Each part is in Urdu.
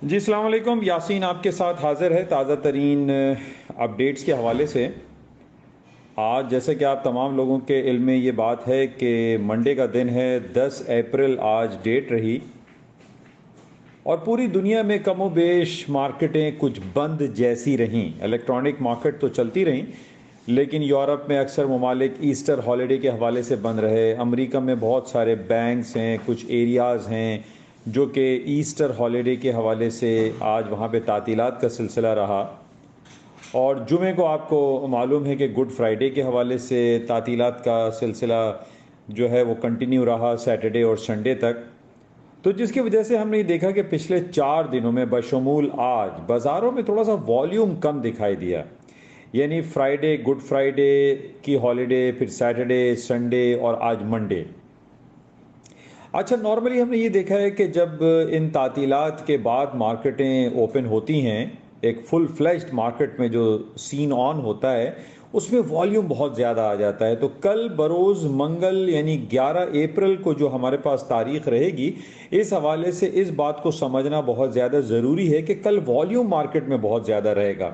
جی السلام علیکم، یاسین آپ کے ساتھ حاضر ہے تازہ ترین اپڈیٹس کے حوالے سے۔ آج جیسے کہ آپ تمام لوگوں کے علم میں یہ بات ہے کہ منڈے کا دن ہے، 10 اپریل آج ڈیٹ رہی، اور پوری دنیا میں کم و بیش مارکیٹیں کچھ بند جیسی رہیں۔ الیکٹرانک مارکیٹ تو چلتی رہیں، لیکن یورپ میں اکثر ممالک ایسٹر ہالیڈے کے حوالے سے بند رہے۔ امریکہ میں بہت سارے بینکس ہیں، کچھ ایریاز ہیں جو کہ ایسٹر ہالیڈے کے حوالے سے آج وہاں پہ تعطیلات کا سلسلہ رہا، اور جمعے کو آپ کو معلوم ہے کہ گڈ فرائیڈے کے حوالے سے تعطیلات کا سلسلہ جو ہے وہ کنٹینیو رہا سیٹرڈے اور سنڈے تک۔ تو جس کی وجہ سے ہم نے دیکھا کہ پچھلے 4 دنوں میں بشمول آج بازاروں میں تھوڑا سا والیوم کم دکھائی دیا، یعنی فرائیڈے گڈ فرائیڈے کی ہالیڈے، پھر سیٹرڈے سنڈے اور آج منڈے۔ اچھا، نارملی ہم نے یہ دیکھا ہے کہ جب ان تعطیلات کے بعد مارکیٹیں اوپن ہوتی ہیں، ایک فل فلیجڈ مارکیٹ میں جو سین آن ہوتا ہے اس میں والیوم بہت زیادہ آ جاتا ہے۔ تو کل بروز منگل یعنی 11 اپریل کو جو ہمارے پاس تاریخ رہے گی، اس حوالے سے اس بات کو سمجھنا بہت زیادہ ضروری ہے کہ کل والیوم مارکیٹ میں بہت زیادہ رہے گا۔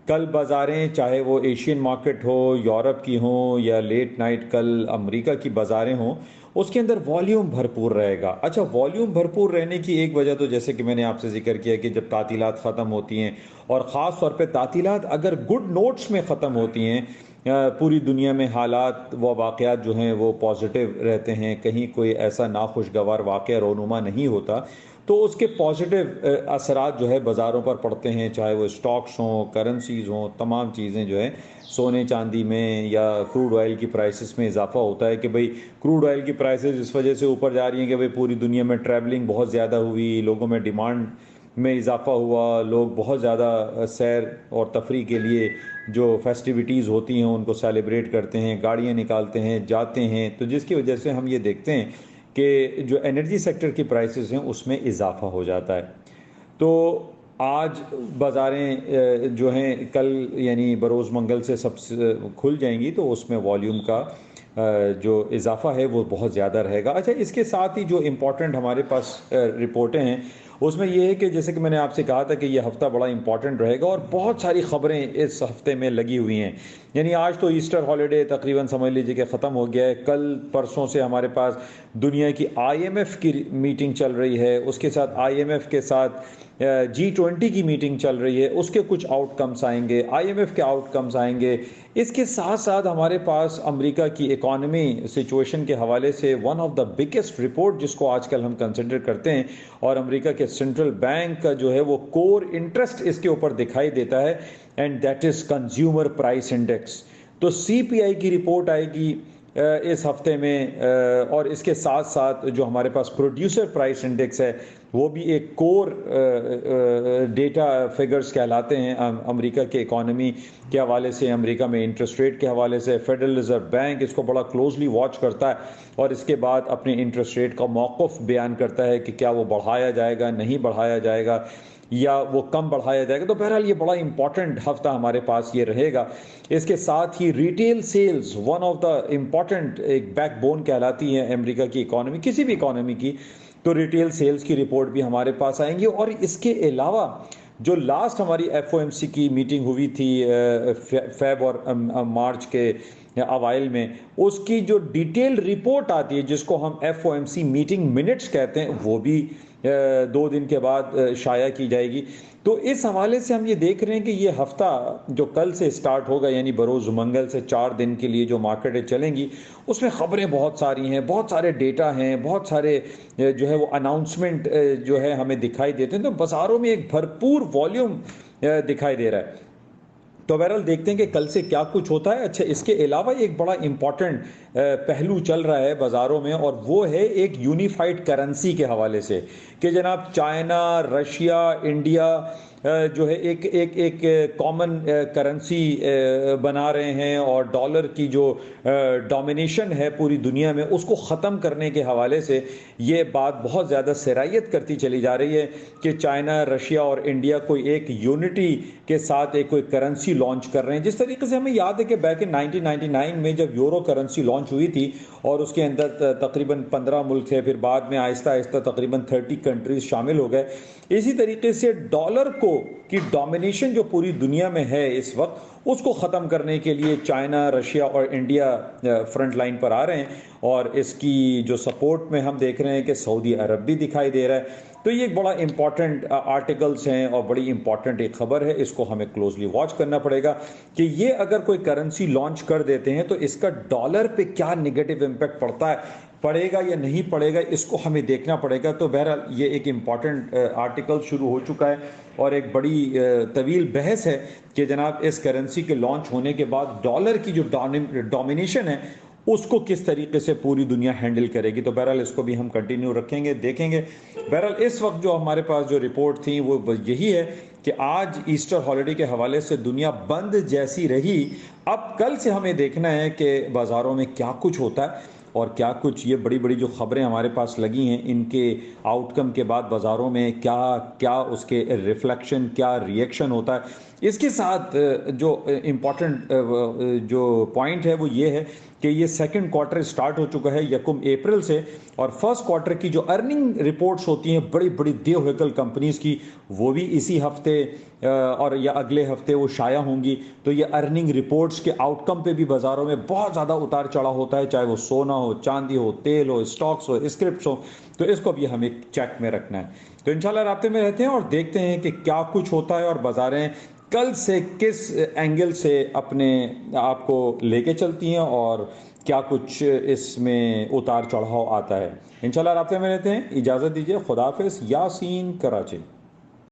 کل بازاریں چاہے وہ ایشین مارکیٹ ہو، یورپ کی ہوں، یا لیٹ نائٹ کل امریکہ کی بازاریں ہوں، اس کے اندر والیوم بھرپور رہے گا۔ اچھا، والیوم بھرپور رہنے کی ایک وجہ تو جیسے کہ میں نے آپ سے ذکر کیا کہ جب تعطیلات ختم ہوتی ہیں، اور خاص طور پہ تعطیلات اگر گڈ نوٹس میں ختم ہوتی ہیں، پوری دنیا میں حالات و واقعات جو ہیں وہ پازیٹیو رہتے ہیں، کہیں کوئی ایسا ناخوشگوار واقعہ رونما نہیں ہوتا، تو اس کے پازیٹیو اثرات جو ہے بازاروں پر پڑتے ہیں، چاہے وہ اسٹاکس ہوں، کرنسیز ہوں، تمام چیزیں جو ہیں سونے چاندی میں یا کروڈ آئل کی پرائسز میں اضافہ ہوتا ہے کہ بھئی کروڈ آئل کی پرائسز اس وجہ سے اوپر جا رہی ہیں کہ بھئی پوری دنیا میں ٹریولنگ بہت زیادہ ہوئی، لوگوں میں ڈیمانڈ میں اضافہ ہوا، لوگ بہت زیادہ سیر اور تفریح کے لیے جو فیسٹیوٹیز ہوتی ہیں ان کو سیلیبریٹ کرتے ہیں، گاڑیاں نکالتے ہیں، جاتے ہیں، تو جس کی وجہ سے ہم یہ دیکھتے ہیں کہ جو انرجی سیکٹر کی پرائسز ہیں اس میں اضافہ ہو جاتا ہے۔ تو آج بازاریں جو ہیں کل یعنی بروز منگل سے سب سے کھل جائیں گی، تو اس میں والیوم کا جو اضافہ ہے وہ بہت زیادہ رہے گا۔ اچھا، اس کے ساتھ ہی جو امپورٹنٹ ہمارے پاس رپورٹیں ہیں اس میں یہ ہے کہ جیسے کہ میں نے آپ سے کہا تھا کہ یہ ہفتہ بڑا امپورٹنٹ رہے گا، اور بہت ساری خبریں اس ہفتے میں لگی ہوئی ہیں۔ یعنی آج تو ایسٹر ہالیڈے تقریباً سمجھ لیجیے کہ ختم ہو گیا ہے، کل پرسوں سے ہمارے پاس دنیا کی IMF کی میٹنگ چل رہی ہے، اس کے ساتھ IMF کے ساتھ G20 کی میٹنگ چل رہی ہے، اس کے کچھ آؤٹ کمز آئیں گے، IMF کے آؤٹ کمز آئیں گے۔ اس کے ساتھ ساتھ ہمارے پاس امریکہ کی اکانومی سچویشن کے حوالے سے one of the biggest report جس کو آج کل ہم کنسیڈر کرتے ہیں، اور امریکہ کے سینٹرل بینک کا جو ہے وہ کور انٹرسٹ اس کے اوپر دکھائی دیتا ہے، and that is consumer price index. تو CPI کی رپورٹ آئے گی اس ہفتے میں، اور اس کے ساتھ ساتھ جو ہمارے پاس پروڈیوسر پرائس انڈیکس ہے وہ بھی ایک کور ڈیٹا فگرز کہلاتے ہیں امریکہ کے اکانومی کے حوالے سے، امریکہ میں انٹرسٹ ریٹ کے حوالے سے۔ فیڈرل ریزرو بینک اس کو بڑا کلوزلی واچ کرتا ہے، اور اس کے بعد اپنے انٹرسٹ ریٹ کا موقف بیان کرتا ہے کہ کیا وہ بڑھایا جائے گا، نہیں بڑھایا جائے گا، یا وہ کم بڑھایا جائے گا۔ تو بہرحال یہ بڑا امپورٹنٹ ہفتہ ہمارے پاس یہ رہے گا۔ اس کے ساتھ ہی retail sales one of the important ایک بیک بون کہلاتی ہے امریکہ کی اکانومی، کسی بھی اکانومی کی، تو ریٹیل سیلز کی رپورٹ بھی ہمارے پاس آئیں گی۔ اور اس کے علاوہ جو لاسٹ ہماری FOMC کی میٹنگ ہوئی تھی فیب اور مارچ کے اوائل میں، اس کی جو ڈیٹیل رپورٹ آتی ہے جس کو ہم FOMC میٹنگ منٹس کہتے ہیں، وہ بھی 2 دن کے بعد شائع کی جائے گی۔ تو اس حوالے سے ہم یہ دیکھ رہے ہیں کہ یہ ہفتہ جو کل سے سٹارٹ ہوگا یعنی بروز منگل سے 4 دن کے لیے جو مارکیٹیں چلیں گی، اس میں خبریں بہت ساری ہیں، بہت سارے ڈیٹا ہیں، بہت سارے جو ہے وہ اناؤنسمنٹ جو ہے ہمیں دکھائی دیتے ہیں، تو بازاروں میں ایک بھرپور والیوم دکھائی دے رہا ہے۔ تو بہرحال دیکھتے ہیں کہ کل سے کیا کچھ ہوتا ہے۔ اچھا، اس کے علاوہ ایک بڑا امپورٹنٹ پہلو چل رہا ہے بازاروں میں، اور وہ ہے ایک یونیفائڈ کرنسی کے حوالے سے، کہ جناب چائنا، رشیا، انڈیا جو ہے ایک کامن کرنسی بنا رہے ہیں، اور ڈالر کی جو ڈومینیشن ہے پوری دنیا میں اس کو ختم کرنے کے حوالے سے یہ بات بہت زیادہ سرائیت کرتی چلی جا رہی ہے کہ چائنا، رشیا اور انڈیا کوئی ایک یونٹی کے ساتھ ایک کوئی کرنسی لانچ کر رہے ہیں. جس طریقے سے ہمیں یاد ہے کہ بیک ان 1999 میں جب یورو کرنسی لانچ ہوئی تھی اور اس کے اندر تقریباً 15 ملک تھے، پھر بعد میں آہستہ آہستہ تقریباً 30 کنٹریز شامل ہو گئے. اسی طریقے سے ڈالر کی ڈومینیشن جو پوری دنیا میں ہے اس وقت، اس کو ختم کرنے کے لیے چائنا، رشیا اور انڈیا فرنٹ لائن پر آ رہے ہیں، اور اس کی جو سپورٹ میں ہم دیکھ رہے ہیں کہ سعودی عرب بھی دکھائی دے رہا ہے. تو یہ ایک بڑا امپورٹنٹ آرٹیکلز ہیں اور بڑی امپورٹنٹ ایک خبر ہے. اس کو ہمیں کلوزلی واچ کرنا پڑے گا کہ یہ اگر کوئی کرنسی لانچ کر دیتے ہیں تو اس کا ڈالر پہ کیا نگیٹو امپیکٹ پڑے گا یا نہیں پڑے گا، اس کو ہمیں دیکھنا پڑے گا. تو بہرحال یہ ایک امپورٹنٹ آرٹیکل شروع ہو چکا ہے اور ایک بڑی طویل بحث ہے کہ جناب اس کرنسی کے لانچ ہونے کے بعد ڈالر کی جو ڈومینیشن ہے اس کو کس طریقے سے پوری دنیا ہینڈل کرے گی. تو بہرحال اس کو بھی ہم کنٹینیو رکھیں گے، دیکھیں گے. بہرحال اس وقت جو ہمارے پاس جو رپورٹ تھی وہ یہی ہے کہ آج ایسٹر ہالیڈے کے حوالے سے دنیا بند جیسی رہی. اب کل سے ہمیں دیکھنا ہے کہ بازاروں میں کیا کچھ ہوتا ہے اور کیا کچھ یہ بڑی بڑی جو خبریں ہمارے پاس لگی ہیں ان کے آؤٹ کم کے بعد بازاروں میں کیا اس کے ریفلیکشن، کیا ریئیکشن ہوتا ہے. اس کے ساتھ جو امپورٹنٹ جو پوائنٹ ہے وہ یہ ہے کہ یہ سیکنڈ کوارٹر سٹارٹ ہو چکا ہے 1 اپریل سے، اور فرسٹ کوارٹر کی جو ارننگ رپورٹس ہوتی ہیں بڑی بڑی دیو ہیکل کمپنیز کی، وہ بھی اسی ہفتے اور یا اگلے ہفتے وہ شائع ہوں گی. تو یہ ارننگ رپورٹس کے آؤٹ کم پہ بھی بازاروں میں بہت زیادہ اتار چڑھا ہوتا ہے، چاہے وہ سونا ہو، چاندی ہو، تیل ہو، اسٹاکس ہو، اسکرپٹس ہو. تو اس کو بھی ہمیں چیک میں رکھنا ہے. تو انشاءاللہ رابطے میں رہتے ہیں اور دیکھتے ہیں کہ کیا کچھ ہوتا ہے اور بازاریں کل سے کس اینگل سے اپنے آپ کو لے کے چلتی ہیں اور کیا کچھ اس میں اتار چڑھاؤ آتا ہے. انشاءاللہ رابطے میں رہتے ہیں. اجازت دیجیے. خدا حافظ. یاسین، کراچی.